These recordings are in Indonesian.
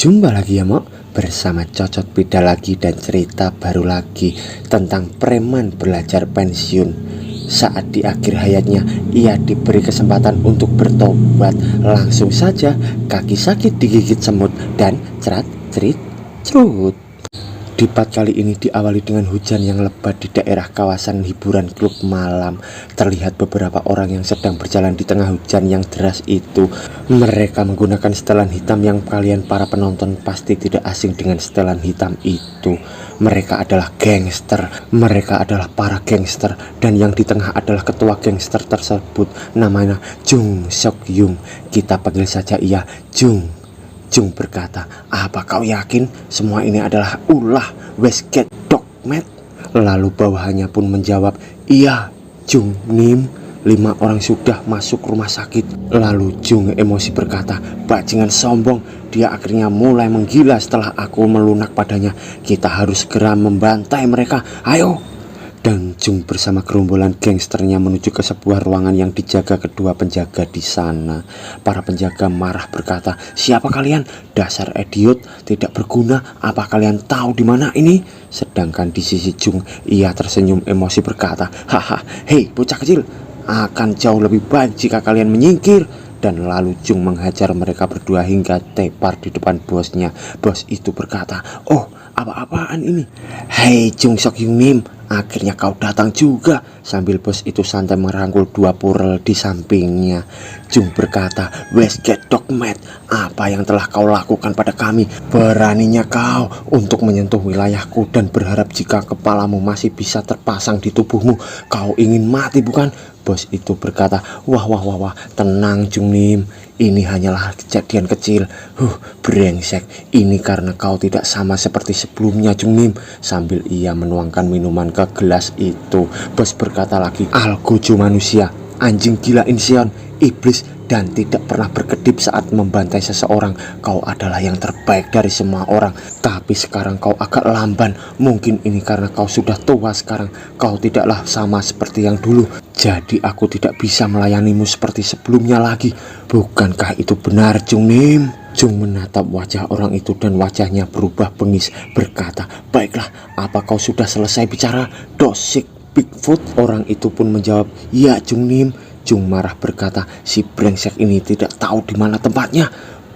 Jumpa lagi ya Mok, bersama Cocot Beda lagi dan cerita baru lagi tentang preman belajar pensiun. Saat di akhir hayatnya ia diberi kesempatan untuk bertobat. Langsung saja kaki sakit digigit semut dan cerat cerit cerut. Debat kali ini diawali dengan hujan yang lebat di daerah kawasan hiburan klub malam. Terlihat beberapa orang yang sedang berjalan di tengah hujan yang deras itu. Mereka menggunakan setelan hitam yang kalian para penonton pasti tidak asing dengan setelan hitam itu. Mereka adalah gangster, mereka adalah para gangster, dan yang di tengah adalah ketua gangster tersebut, namanya Jung Seok Yung. Kita panggil saja ia Jung. Jung berkata, "Apa kau yakin semua ini adalah ulah Westgate Dogmat?" Lalu bawahannya pun menjawab, "Iya, Jung Nim, 5 orang sudah masuk rumah sakit." Lalu Jung emosi berkata, "Bajingan sombong, dia akhirnya mulai menggila setelah aku melunak padanya. Kita harus segera membantai mereka, ayo." Dan Jung bersama gerombolan gangsternya menuju ke sebuah ruangan yang dijaga kedua penjaga di sana. Para penjaga marah berkata, "Siapa kalian? Dasar idiot, tidak berguna. Apa kalian tahu di mana ini?" Sedangkan di sisi Jung, ia tersenyum emosi berkata, "Haha, hei bocah kecil, akan jauh lebih baik jika kalian menyingkir." Dan lalu Jung menghajar mereka berdua hingga tepar di depan bosnya. Bos itu berkata, "Oh, apa-apaan ini? Hei Jung Seok Yung Nim, akhirnya kau datang juga." Sambil bos itu santai merangkul 2 purel di sampingnya. Jung berkata, "Westgate Dogmat, apa yang telah kau lakukan pada kami? Beraninya kau untuk menyentuh wilayahku dan berharap jika kepalamu masih bisa terpasang di tubuhmu, kau ingin mati bukan?" Bos itu berkata, wah, tenang Jung Nim, ini hanyalah kejadian kecil. Brengsek, ini karena kau tidak sama seperti sebelumnya Jung Nim." Sambil ia menuangkan minuman ke gelas itu, bos berkata lagi, "Algojo manusia, anjing gila insion, iblis, dan tidak pernah berkedip saat membantai seseorang. Kau adalah yang terbaik dari semua orang. Tapi sekarang kau agak lamban. Mungkin ini karena kau sudah tua sekarang. Kau tidaklah sama seperti yang dulu. Jadi aku tidak bisa melayanimu seperti sebelumnya lagi. Bukankah itu benar Jung Nim?" Jung menatap wajah orang itu dan wajahnya berubah bengis berkata, "Baiklah, apa kau sudah selesai bicara, Dosik Bigfoot?" Orang itu pun menjawab, "Ya Jung Nim." Jung marah berkata, "Si brengsek ini tidak tahu di mana tempatnya.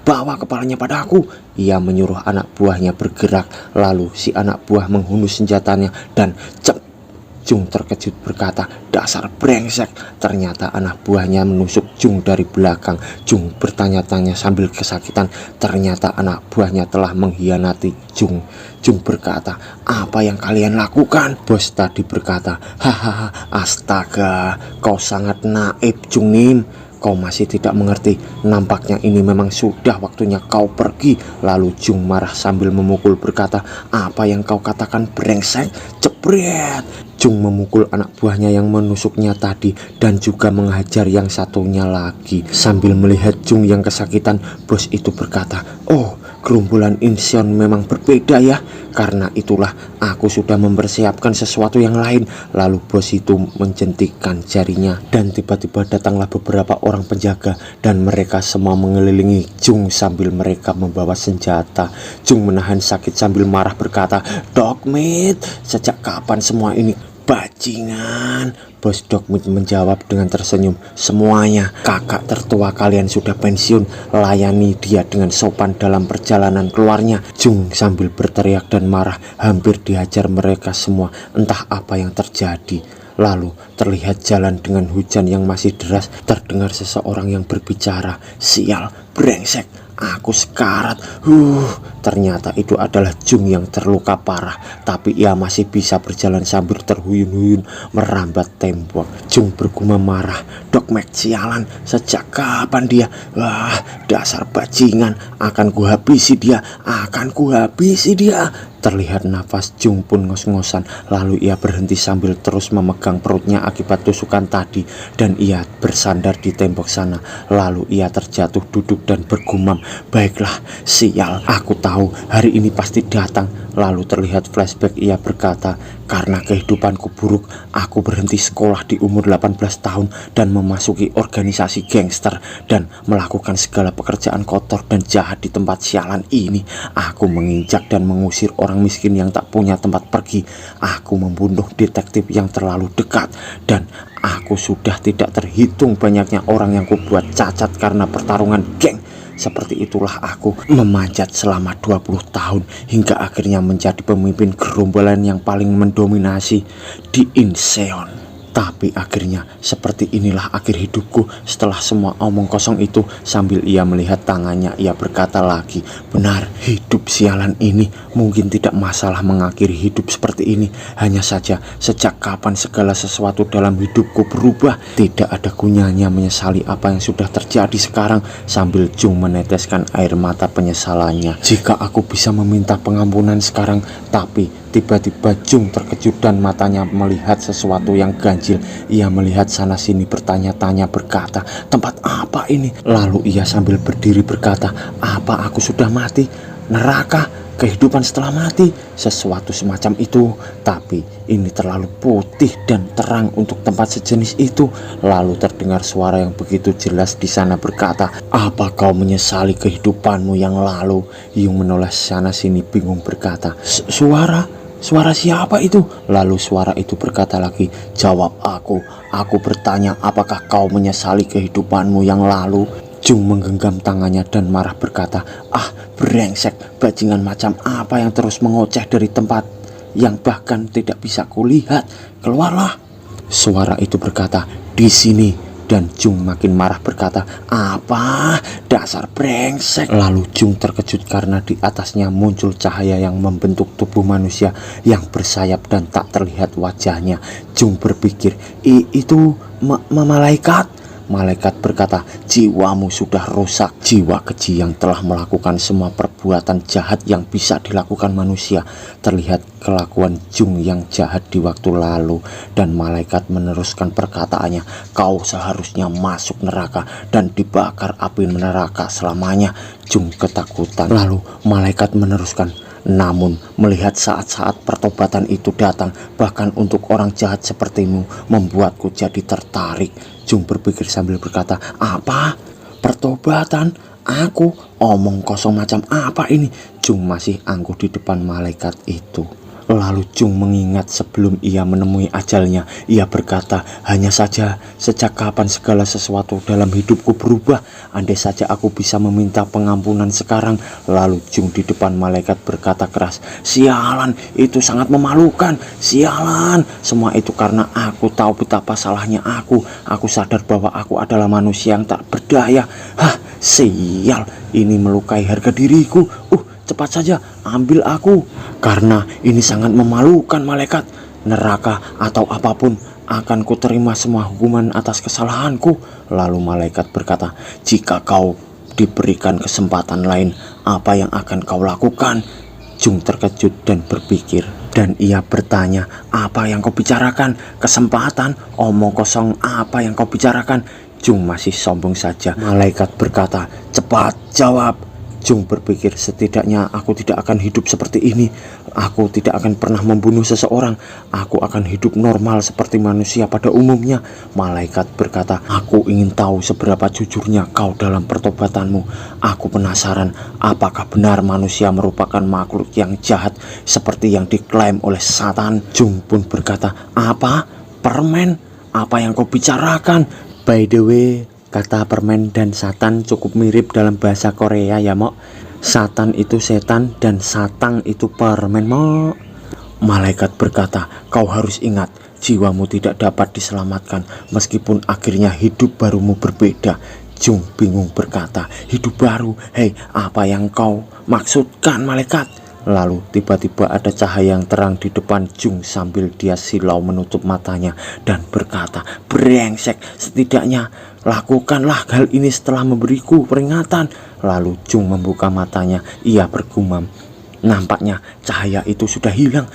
Bawa kepalanya pada aku." Ia menyuruh anak buahnya bergerak. Lalu si anak buah menghunus senjatanya dan cep. Jung terkejut berkata, "Dasar brengsek." Ternyata anak buahnya menusuk Jung dari belakang. Jung bertanya-tanya sambil kesakitan. Ternyata anak buahnya telah mengkhianati Jung. Jung berkata, "Apa yang kalian lakukan?" Bos tadi berkata, "Hahaha, astaga, kau sangat naif Jung Nim. Kau masih tidak mengerti. Nampaknya ini memang sudah waktunya kau pergi." Lalu Jung marah sambil memukul berkata, "Apa yang kau katakan brengsek?" Jepret. Jung memukul anak buahnya yang menusuknya tadi dan juga menghajar yang satunya lagi. Sambil melihat Jung yang kesakitan, bos itu berkata, "Oh, gerombolan Incheon memang berbeda ya. Karena itulah aku sudah mempersiapkan sesuatu yang lain." Lalu bos itu menjentikkan jarinya dan tiba-tiba datanglah beberapa orang penjaga dan mereka semua mengelilingi Jung sambil mereka membawa senjata. Jung menahan sakit sambil marah berkata, "Dogmeat, sejak kapan semua ini?" "Bajingan," bos Dogmeat menjawab dengan tersenyum, "semuanya. Kakak tertua kalian sudah pensiun. Layani dia dengan sopan dalam perjalanan keluarnya." Jung sambil berteriak dan marah hampir dihajar mereka semua. Entah apa yang terjadi. Lalu terlihat jalan dengan hujan yang masih deras. Terdengar seseorang yang berbicara, "Sial, brengsek, aku sekarat." Ternyata itu adalah Jung yang terluka parah, tapi ia masih bisa berjalan sambil terhuyun-huyun merambat tembok. Jung bergumam marah, "Dogmat sialan, sejak kapan dia? Wah, dasar bajingan, akan kuhabisi dia, akan kuhabisi dia." Terlihat nafas Jung pun ngos-ngosan. Lalu ia berhenti sambil terus memegang perutnya akibat tusukan tadi, dan ia bersandar di tembok sana. Lalu ia terjatuh duduk dan bergumam, "Baiklah, sial, aku tahu tahu hari ini pasti datang. Lalu terlihat flashback, ia berkata, karena kehidupanku buruk, aku berhenti sekolah di umur 18 tahun dan memasuki organisasi gangster dan melakukan segala pekerjaan kotor dan jahat di tempat sialan ini. Aku menginjak dan mengusir orang miskin yang tak punya tempat pergi. Aku membunuh detektif yang terlalu dekat, dan aku sudah tidak terhitung banyaknya orang yang kubuat cacat karena pertarungan geng. Seperti itulah aku memanjat selama 20 tahun hingga akhirnya menjadi pemimpin gerombolan yang paling mendominasi di Incheon. Tapi akhirnya seperti inilah akhir hidupku setelah semua omong kosong itu. Sambil ia melihat tangannya, ia berkata lagi, benar, hidup sialan ini mungkin tidak masalah mengakhiri hidup seperti ini. Hanya saja sejak kapan segala sesuatu dalam hidupku berubah. Tidak ada gunanya menyesali apa yang sudah terjadi sekarang. Sambil Jung meneteskan air mata penyesalannya. Jika aku bisa meminta pengampunan sekarang, tapi tiba-tiba Jung terkejut dan matanya melihat sesuatu yang ganjil. Ia melihat sana sini bertanya-tanya berkata, tempat apa ini? Lalu ia sambil berdiri berkata, apa aku sudah mati? Neraka? Kehidupan setelah mati? Sesuatu semacam itu. Tapi ini terlalu putih dan terang untuk tempat sejenis itu. Lalu terdengar suara yang begitu jelas di sana berkata, apa kau menyesali kehidupanmu yang lalu? Yung menoleh sana sini bingung berkata, Suara siapa itu? Lalu suara itu berkata lagi, jawab aku bertanya, apakah kau menyesali kehidupanmu yang lalu? Jung menggenggam tangannya dan marah berkata, brengsek, bajingan macam apa yang terus mengoceh dari tempat yang bahkan tidak bisa kulihat? Keluarlah. Suara itu berkata, di sini. Dan Jung makin marah berkata, apa? Dasar brengsek. Lalu Jung terkejut karena di atasnya muncul cahaya yang membentuk tubuh manusia yang bersayap dan tak terlihat wajahnya. Jung berpikir, itu malaikat. Malaikat berkata, jiwamu sudah rusak. Jiwa keji yang telah melakukan semua perbuatan jahat yang bisa dilakukan manusia. Terlihat kelakuan Jung yang jahat di waktu lalu. Dan malaikat meneruskan perkataannya, kau seharusnya masuk neraka dan dibakar api neraka selamanya. Jung ketakutan. Lalu malaikat meneruskan, namun melihat saat-saat pertobatan itu datang, bahkan untuk orang jahat sepertimu, membuatku jadi tertarik. Jung berpikir sambil berkata, apa? Pertobatan? Aku? Omong kosong macam apa ini? Jung masih angkuh di depan malaikat itu. Lalu Jung mengingat sebelum ia menemui ajalnya. Ia berkata, hanya saja sejak kapan segala sesuatu dalam hidupku berubah? Andai saja aku bisa meminta pengampunan sekarang. Lalu Jung di depan malaikat berkata keras, sialan, itu sangat memalukan. Sialan, semua itu karena aku tahu betapa salahnya aku. Aku sadar bahwa aku adalah manusia yang tak berdaya. Sial, ini melukai harga diriku. Cepat saja ambil aku, karena ini sangat memalukan malaikat. Neraka atau apapun, akan kuterima semua hukuman atas kesalahanku. Lalu malaikat berkata, jika kau diberikan kesempatan lain, apa yang akan kau lakukan? Jung terkejut dan berpikir, dan ia bertanya, apa yang kau bicarakan? Kesempatan? Omong kosong apa yang kau bicarakan? Jung masih sombong saja. Malaikat berkata, cepat jawab. Jung berpikir, setidaknya aku tidak akan hidup seperti ini. Aku tidak akan pernah membunuh seseorang. Aku akan hidup normal seperti manusia pada umumnya. Malaikat berkata, aku ingin tahu seberapa jujurnya kau dalam pertobatanmu. Aku penasaran, apakah benar manusia merupakan makhluk yang jahat seperti yang diklaim oleh Satan? Jung pun berkata, apa? Permen? Apa yang kau bicarakan? By the way, kata permen dan Satan cukup mirip dalam bahasa Korea ya, Mok. Satan itu setan dan satang itu permen, Mok. Malaikat berkata, kau harus ingat, jiwamu tidak dapat diselamatkan meskipun akhirnya hidup barumu berbeda. Jung bingung berkata, hidup baru? Hei, apa yang kau maksudkan, malaikat? Lalu tiba-tiba ada cahaya yang terang di depan Jung sambil dia silau menutup matanya dan berkata, brengsek, setidaknya lakukanlah hal ini setelah memberiku peringatan. Lalu Jung membuka matanya, ia bergumam, nampaknya cahaya itu sudah hilang.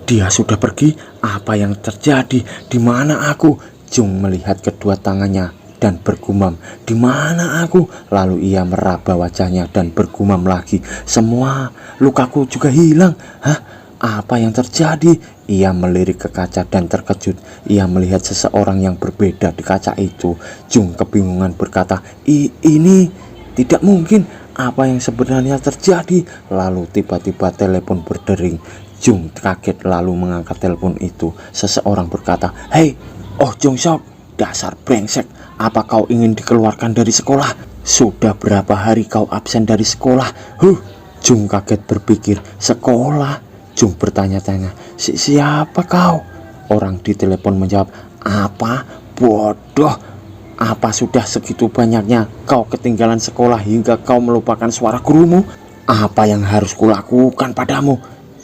Dia sudah pergi. Apa yang terjadi? Di mana aku? Jung melihat kedua tangannya dan bergumam, "Di mana aku?" Lalu ia meraba wajahnya dan bergumam lagi, "Semua lukaku juga hilang." "Hah? Apa yang terjadi?" Ia melirik ke kaca dan terkejut. Ia melihat seseorang yang berbeda di kaca itu. Jung kebingungan berkata, Ini tidak mungkin. Apa yang sebenarnya terjadi?" Lalu tiba-tiba telepon berdering. Jung kaget lalu mengangkat telepon itu. Seseorang berkata, "Hei, Oh Jong Sok, dasar brengsek. Apa kau ingin dikeluarkan dari sekolah? Sudah berapa hari kau absen dari sekolah?" Jung kaget berpikir, "Sekolah?" Jung bertanya-tanya, Siapa kau?" Orang di telepon menjawab, "Apa? Bodoh. Apa sudah segitu banyaknya kau ketinggalan sekolah hingga kau melupakan suara gurumu? Apa yang harus kulakukan padamu?"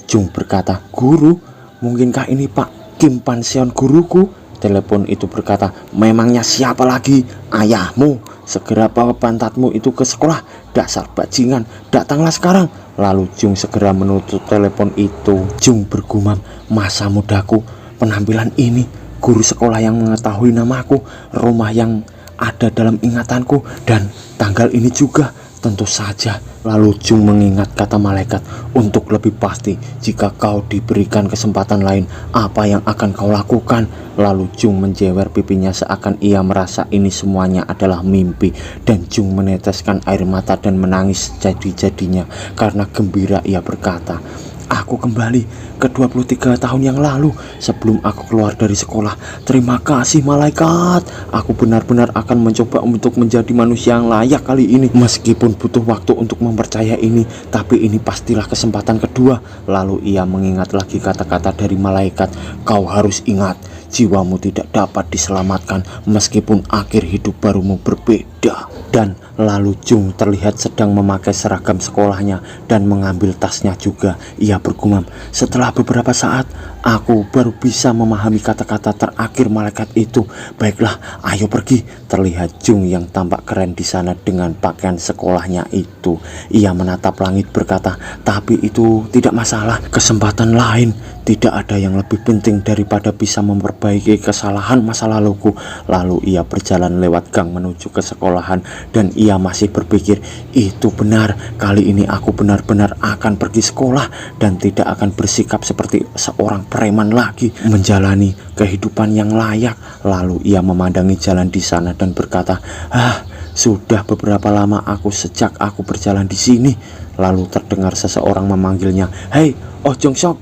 Jung berkata, "Guru? Mungkinkah ini Pak Kim Panseon guruku?" Telepon itu berkata, "Memangnya siapa lagi? Ayahmu. Segera bawa pantatmu itu ke sekolah. Dasar bajingan, datanglah sekarang." Lalu Jung segera menutup telepon itu. Jung bergumam, "Masa mudaku, penampilan ini, guru sekolah yang mengetahui namaku, rumah yang ada dalam ingatanku, dan tanggal ini juga. Tentu saja." Lalu Jung mengingat kata malaikat, "Untuk lebih pasti, jika kau diberikan kesempatan lain, apa yang akan kau lakukan?" Lalu Jung menjewer pipinya seakan ia merasa ini semuanya adalah mimpi. Dan Jung meneteskan air mata dan menangis jadi-jadinya. Karena gembira ia berkata, "Aku kembali ke 23 tahun yang lalu sebelum aku keluar dari sekolah. Terima kasih malaikat. Aku benar-benar akan mencoba untuk menjadi manusia yang layak kali ini. Meskipun butuh waktu untuk mempercayai ini, tapi ini pastilah kesempatan kedua." Lalu ia mengingat lagi kata-kata dari malaikat, "Kau harus ingat, jiwamu tidak dapat diselamatkan meskipun akhir hidup barumu berbeda." Dan lalu Jung terlihat sedang memakai seragam sekolahnya dan mengambil tasnya juga. Ia bergumam, "Setelah beberapa saat, aku baru bisa memahami kata-kata terakhir malaikat itu. Baiklah, ayo pergi." Terlihat Jung yang tampak keren di sana dengan pakaian sekolahnya itu. Ia menatap langit berkata, "Tapi itu tidak masalah. Kesempatan lain. Tidak ada yang lebih penting daripada bisa memperbaiki kesalahan masa laluku." Lalu ia berjalan lewat gang menuju ke sekolahan. Dan ia masih berpikir, "Itu benar, kali ini aku benar-benar akan pergi sekolah dan tidak akan bersikap seperti seorang preman lagi, menjalani kehidupan yang layak." Lalu ia memandangi jalan di sana dan berkata, Sudah beberapa lama sejak aku berjalan di sini." Lalu terdengar seseorang memanggilnya, "Hei, Oh Jong Sok,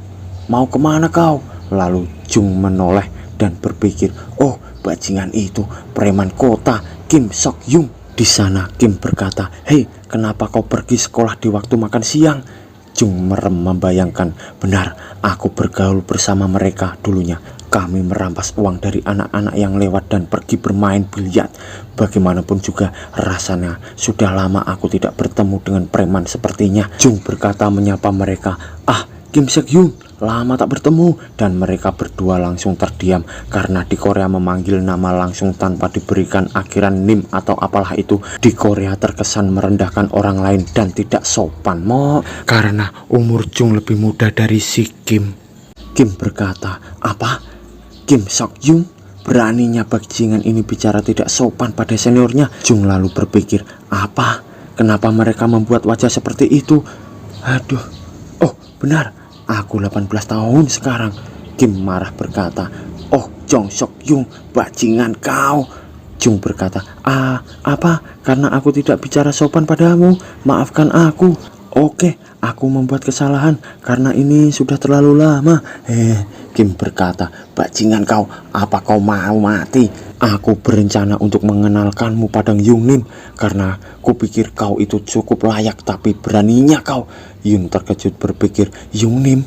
mau kemana kau?" Lalu Jung menoleh dan berpikir, "Oh, bajingan itu, preman kota, Kim Sok Yung." Di sana Kim berkata, "Hei, kenapa kau pergi sekolah di waktu makan siang?" Jung merem membayangkan, "Benar, aku bergaul bersama mereka dulunya. Kami merampas uang dari anak-anak yang lewat dan pergi bermain biliar. Bagaimanapun juga rasanya sudah lama aku tidak bertemu dengan preman sepertinya." Jung berkata menyapa mereka, Kim Seok Yoon, lama tak bertemu." Dan mereka berdua langsung terdiam karena di Korea memanggil nama langsung tanpa diberikan akhiran nim atau apalah itu di Korea terkesan merendahkan orang lain dan tidak sopan karena umur Jung lebih muda dari si Kim. Kim berkata, "Apa? Kim Seok Yoon? Beraninya bajingan ini bicara tidak sopan pada seniornya." Jung lalu berpikir, "Apa? Kenapa mereka membuat wajah seperti itu? Aduh, oh benar, aku 18 tahun sekarang." Kim marah berkata, "Oh Jong Sok Yung, bajingan kau." Jung berkata, Apa? Karena aku tidak bicara sopan padamu. Maafkan aku." "Oke, aku membuat kesalahan karena ini sudah terlalu lama." Kim berkata, "Bajingan kau, apa kau mau mati? Aku berencana untuk mengenalkanmu pada Yung Nim karena kupikir kau itu cukup layak, tapi beraninya kau." Yung terkejut berpikir, "Yung Nim?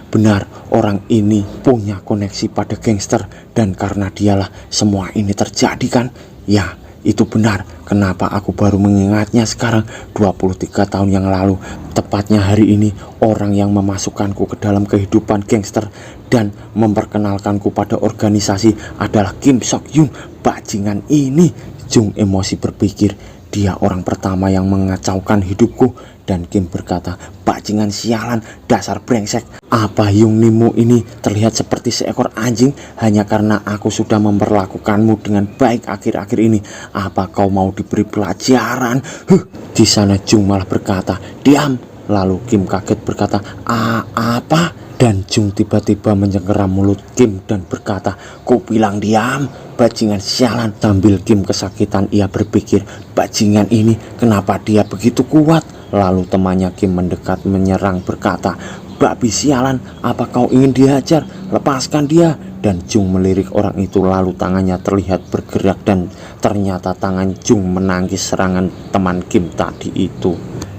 Benar, orang ini punya koneksi pada gangster dan karena dialah semua ini terjadi kan?" "Ya, itu benar. Kenapa aku baru mengingatnya sekarang? 23 tahun yang lalu, tepatnya hari ini, orang yang memasukkanku ke dalam kehidupan gangster dan memperkenalkanku pada organisasi adalah Kim Sok Yoon, bajingan ini." Jung emosi berpikir, Dia orang pertama yang mengacaukan hidupku. Dan Kim berkata, bajingan sialan, dasar brengsek. Apa Yung Nimu ini terlihat seperti seekor anjing hanya karena aku sudah memperlakukanmu dengan baik akhir-akhir ini. Apa kau mau diberi pelajaran? Di sana Jung malah berkata, diam. Lalu Kim kaget berkata, apa? Dan Jung tiba-tiba mencengkeram mulut Kim dan berkata, ku bilang diam, bajingan sialan. Sambil Kim kesakitan, ia berpikir, bajingan ini kenapa dia begitu kuat? Lalu temannya Kim mendekat menyerang berkata, babi sialan, apa kau ingin dihajar? Lepaskan dia. Dan Jung melirik orang itu, lalu tangannya terlihat bergerak dan ternyata tangan Jung menangkis serangan teman Kim tadi itu.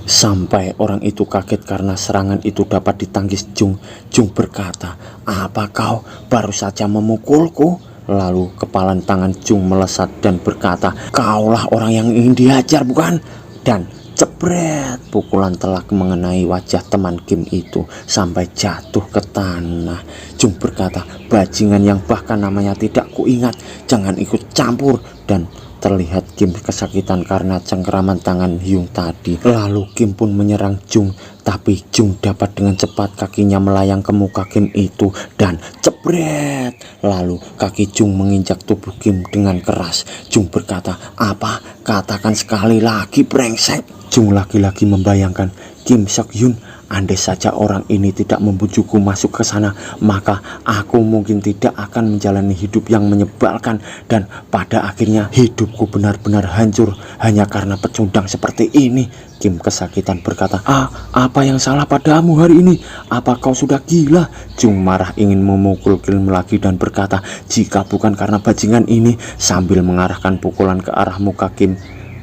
Sampai orang itu kaget karena serangan itu dapat ditangkis Jung. Jung berkata, apa kau baru saja memukulku? Lalu kepalan tangan Jung melesat dan berkata, kaulah orang yang ingin dihajar bukan? Dan jebret, pukulan telak mengenai wajah teman Kim itu sampai jatuh ke tanah. Jung berkata, bajingan yang bahkan namanya tidak kuingat, jangan ikut campur. Dan terlihat Kim kesakitan karena cengkeraman tangan Hyung tadi. Lalu Kim pun menyerang Jung, tapi Jung dapat dengan cepat kakinya melayang ke muka Kim itu dan jebret. Lalu kaki Jung menginjak tubuh Kim dengan keras. Jung berkata, apa? Katakan sekali lagi, brengsek. Jung lagi-lagi membayangkan Kim Seok Hyun. Andai saja orang ini tidak membujukku masuk ke sana, maka aku mungkin tidak akan menjalani hidup yang menyebalkan. Dan pada akhirnya hidupku benar-benar hancur hanya karena pecundang seperti ini. Kim kesakitan berkata, apa yang salah padamu hari ini? Apa kau sudah gila? Jung marah ingin memukul Kim lagi dan berkata, jika bukan karena bajingan ini, sambil mengarahkan pukulan ke arah muka Kim.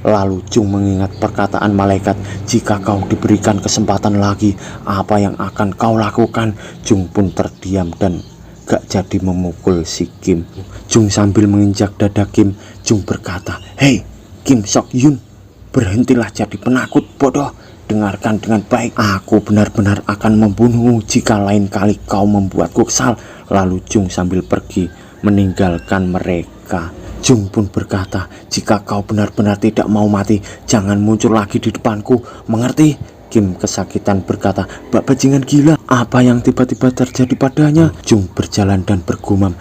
Lalu Jung mengingat perkataan malaikat, jika kau diberikan kesempatan lagi, apa yang akan kau lakukan? Jung pun terdiam dan gak jadi memukul si Kim. Jung sambil menginjak dada Kim, Jung berkata, hei Kim Seok Hyun, berhentilah jadi penakut bodoh. Dengarkan dengan baik, aku benar-benar akan membunuhmu jika lain kali kau membuatku kesal. Lalu Jung sambil pergi meninggalkan mereka. Jung pun berkata, jika kau benar-benar tidak mau mati, jangan muncul lagi di depanku, mengerti? Kim kesakitan berkata, bajingan gila, apa yang tiba-tiba terjadi padanya? Jung berjalan dan bergumam,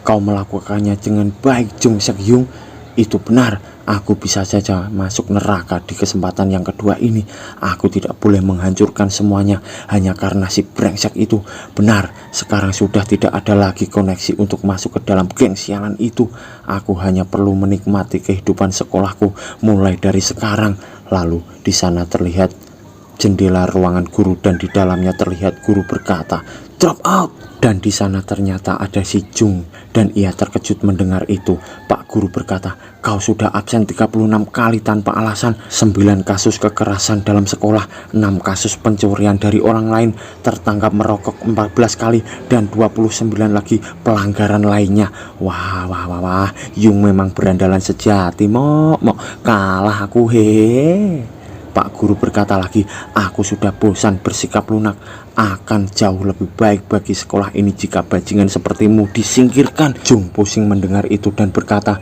kau melakukannya dengan baik Jung Seok Hyun. Itu benar, aku bisa saja masuk neraka di kesempatan yang kedua ini. Aku tidak boleh menghancurkan semuanya hanya karena si brengsek itu. Benar, sekarang sudah tidak ada lagi koneksi untuk masuk ke dalam geng sialan itu. Aku hanya perlu menikmati kehidupan sekolahku mulai dari sekarang. Lalu di sana terlihat jendela ruangan guru dan di dalamnya terlihat guru berkata, drop out. Dan di sana ternyata ada si Jung dan ia terkejut mendengar itu. Pak guru berkata, kau sudah absen 36 kali tanpa alasan, 9 kasus kekerasan dalam sekolah, 6 kasus pencurian dari orang lain, tertangkap merokok 14 kali dan 29 lagi pelanggaran lainnya. Wah, Jung memang berandalan sejati. Mo kalah aku Pak guru berkata lagi, aku sudah bosan bersikap lunak. Akan jauh lebih baik bagi sekolah ini jika bajingan sepertimu disingkirkan. Jung pusing mendengar itu dan berkata,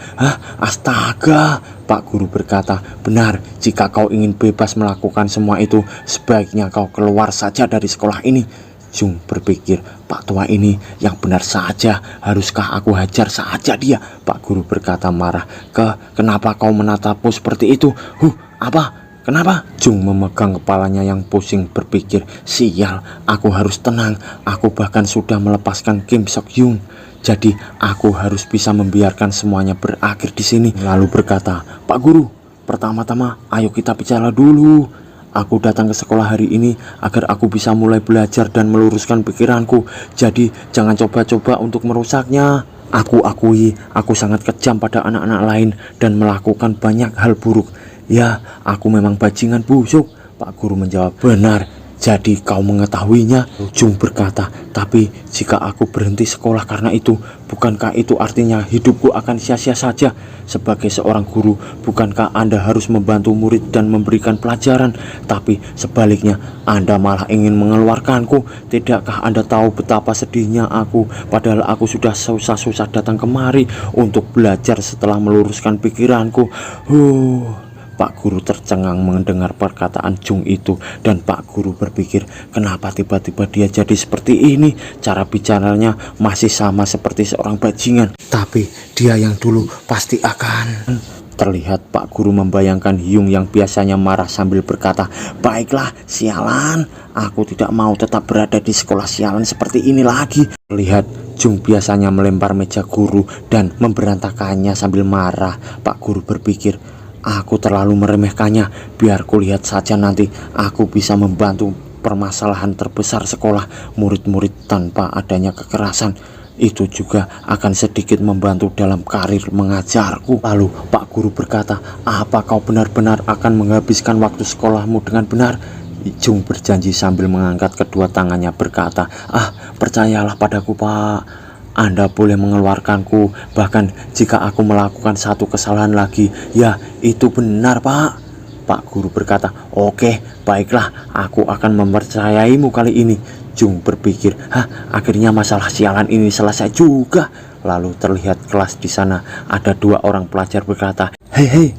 astaga. Pak guru berkata, benar, jika kau ingin bebas melakukan semua itu, sebaiknya kau keluar saja dari sekolah ini. Jung berpikir, Pak tua ini yang benar saja, haruskah aku hajar saja dia? Pak guru berkata marah, kenapa kau menatapku seperti itu? Apa? Kenapa? Jung memegang kepalanya yang pusing berpikir, sial, aku harus tenang. Aku bahkan sudah melepaskan Kim Seok Hyun. Jadi aku harus bisa membiarkan semuanya berakhir di sini. Lalu berkata, Pak guru, pertama-tama ayo kita bicara dulu. Aku datang ke sekolah hari ini agar aku bisa mulai belajar dan meluruskan pikiranku. Jadi jangan coba-coba untuk merusaknya. Aku akui, aku sangat kejam pada anak-anak lain dan melakukan banyak hal buruk. Ya, aku memang bajingan busuk. Pak guru menjawab, benar, jadi kau mengetahuinya. Jung berkata, tapi jika aku berhenti sekolah karena itu, bukankah itu artinya hidupku akan sia-sia saja? Sebagai seorang guru, bukankah Anda harus membantu murid dan memberikan pelajaran? Tapi sebaliknya, Anda malah ingin mengeluarkanku. Tidakkah Anda tahu betapa sedihnya aku, padahal aku sudah susah-susah datang kemari untuk belajar setelah meluruskan pikiranku. Pak Guru tercengang mendengar perkataan Jung itu, dan Pak Guru berpikir, kenapa tiba-tiba dia jadi seperti ini? Cara bicaranya masih sama seperti seorang bajingan, tapi dia yang dulu pasti akan... Terlihat Pak Guru membayangkan Hyung yang biasanya marah sambil berkata, baiklah sialan, aku tidak mau tetap berada di sekolah sialan seperti ini lagi. Terlihat Jung biasanya melempar meja guru dan memberantakannya sambil marah. Pak Guru berpikir, aku terlalu meremehkannya, biar kulihat saja nanti aku bisa membantu permasalahan terbesar sekolah, murid-murid tanpa adanya kekerasan. Itu juga akan sedikit membantu dalam karir mengajarku. Lalu Pak Guru berkata, apa kau benar-benar akan menghabiskan waktu sekolahmu dengan benar? Jung berjanji sambil mengangkat kedua tangannya berkata, percayalah padaku Pak, Anda boleh mengeluarkanku, bahkan jika aku melakukan satu kesalahan lagi. Ya itu benar Pak. Pak Guru berkata, oke baiklah, aku akan mempercayaimu kali ini. Jung berpikir, akhirnya masalah sialan ini selesai juga. Lalu terlihat kelas di sana ada dua orang pelajar berkata, hei,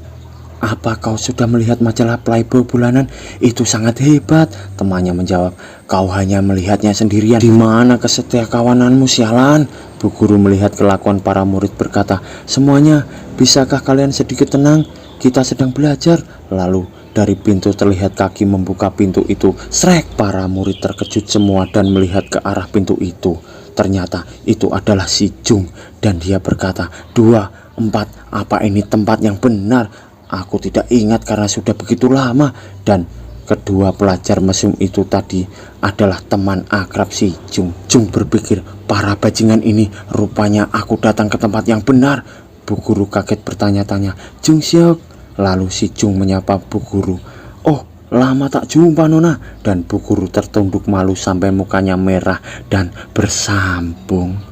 apa kau sudah melihat majalah Playboy bulanan? Itu sangat hebat. Temannya menjawab, kau hanya melihatnya sendirian. Di mana kesetiakawananmu sialan? Bu Guru melihat kelakuan para murid berkata, semuanya, bisakah kalian sedikit tenang? Kita sedang belajar. Lalu dari pintu terlihat kaki membuka pintu itu. Srek, para murid terkejut semua dan melihat ke arah pintu itu. Ternyata itu adalah si Jung, dan dia berkata, 2, 4, apa ini tempat yang benar? Aku tidak ingat karena sudah begitu lama. Dan kedua pelajar mesum itu tadi adalah teman akrab si Jung. Jung berpikir, para bajingan ini, rupanya aku datang ke tempat yang benar. Bu Guru kaget bertanya-tanya, Jung Seok. Lalu si Jung menyapa Bu Guru, oh lama tak jumpa Nona. Dan Bu Guru tertunduk malu sampai mukanya merah dan bersambung.